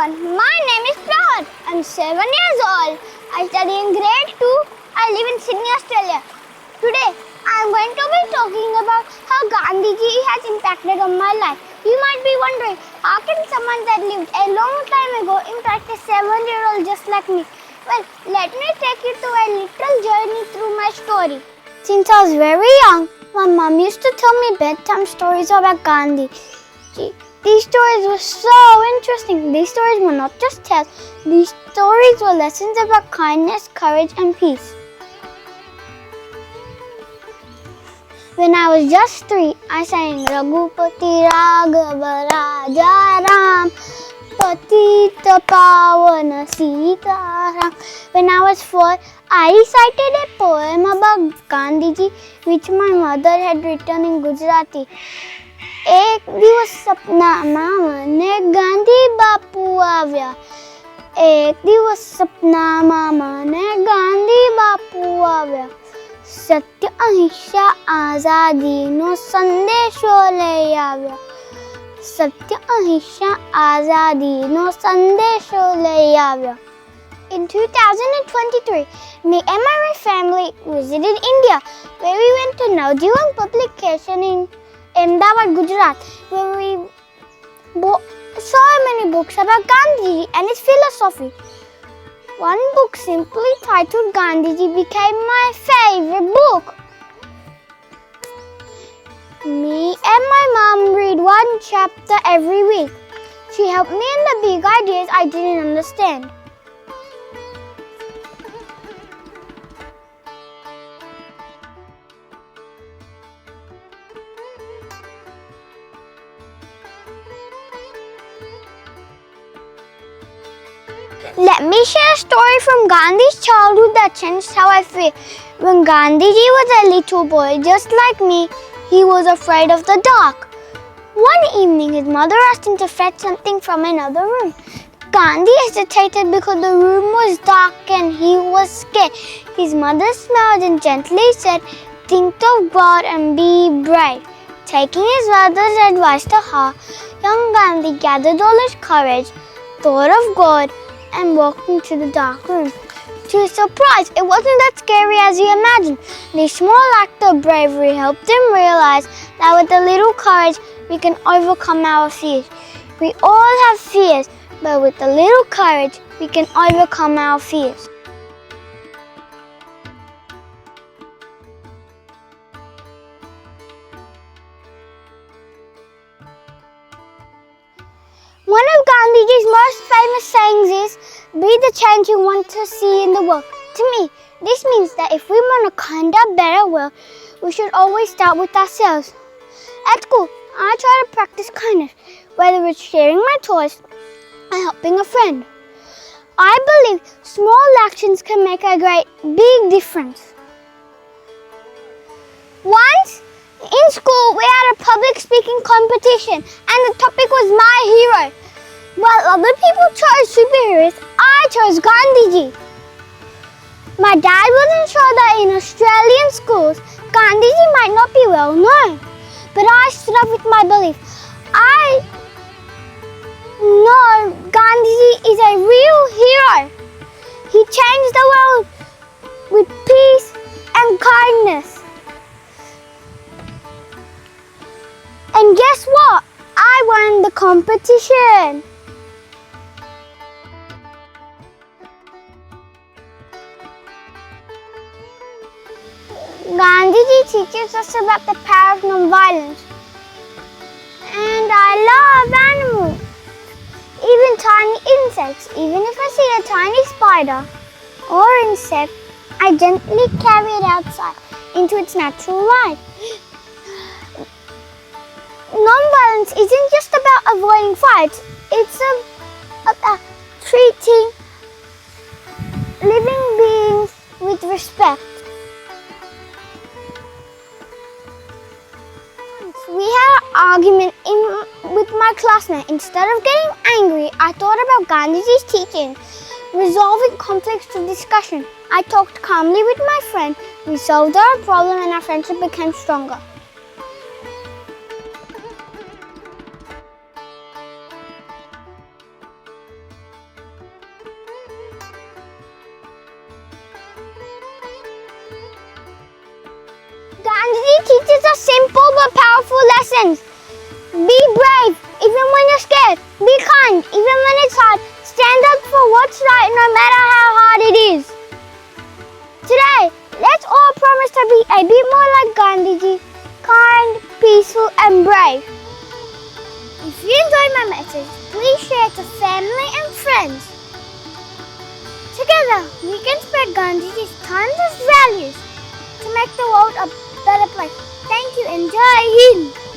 everyone, my name is Prahar. I'm 7 years old. I study in grade 2. I live in Sydney, Australia. Today, I'm going to be talking about how Gandhiji has impacted on my life. You might be wondering, how can someone that lived a long time ago impact a 7-year-old just like me? Well, let me take you through a little journey through my story. Since I was very young, my mom used to tell me bedtime stories about Gandhi. These stories were so interesting. These stories were not just tales. These stories were lessons about kindness, courage, and peace. When I was just 3, I sang Raghupati Raghava Raja Ram Patita Pavana Sitaram. When I was 4, I recited a poem about Gandhiji which my mother had written in Gujarati. एक दिवस सपनाમાં મને ગાંધી બાપુ આવ્યા એક દિવસ સપનામાં મને ગાંધી બાપુ આવ્યા સત્ય અહિંસા આઝાદીનો સંદેશો લઈ આવ્યા સત્ય અહિંસા આઝાદીનો સંદેશો લઈ આવ્યા. In 2023, me and my family visited India, where we went to Nonviolence publication in Ahmedabad, Gujarat, where we bought so many books about Gandhiji and his philosophy. One book simply titled Gandhiji became my favorite book. Me and my mom read one chapter every week. She helped me in the big ideas I didn't understand. Let me share a story from Gandhi's childhood that changed how I feel. When Gandhiji was a little boy, just like me, he was afraid of the dark. One evening, his mother asked him to fetch something from another room. Gandhi hesitated because the room was dark and he was scared. His mother smiled and gently said, "Think of God and be brave." Taking his mother's advice to heart, young Gandhi gathered all his courage, thought of God, and walked into the dark room. To his surprise, it wasn't that scary as he imagined. This small act of bravery helped him realize that with a little courage, we can overcome our fears. We all have fears, but with a little courage, we can overcome our fears. One of Gandhiji's most famous sayings is, "Be the change you want to see in the world." To me, this means that if we want a kinder, better world, we should always start with ourselves. At school, I try to practice kindness, whether it's sharing my toys or helping a friend. I believe small actions can make a big difference. Once, in school, we had a public speaking competition and the topic was my hero. While other people chose superheroes, I chose Gandhiji. My dad wasn't sure that in Australian schools, Gandhiji might not be well known. But I stood up with my belief. I know Gandhiji is a real hero. He changed the world with peace and kindness. And guess what? I won the competition. Gandhiji teaches us about the power of nonviolence. And I love animals. Even tiny insects. Even if I see a tiny spider or insect, I gently carry it outside into its natural life. Nonviolence isn't just about avoiding fights. It's about treating living beings with respect. We had an argument with my classmate. Instead of getting angry, I thought about Gandhiji's teaching, resolving conflicts through discussion. I talked calmly with my friend. We solved our problem and our friendship became stronger. Gandhiji teaches us simple but powerful lessons. Be brave even when you're scared. Be kind even when it's hard. Stand up for what's right no matter how hard it is. Today, let's all promise to be a bit more like Gandhiji, kind, peaceful and brave. If you enjoyed my message, please share it to family and friends. Together, we can spread Gandhiji's timeless values to make the world a better place. Thank you and Jai Hind.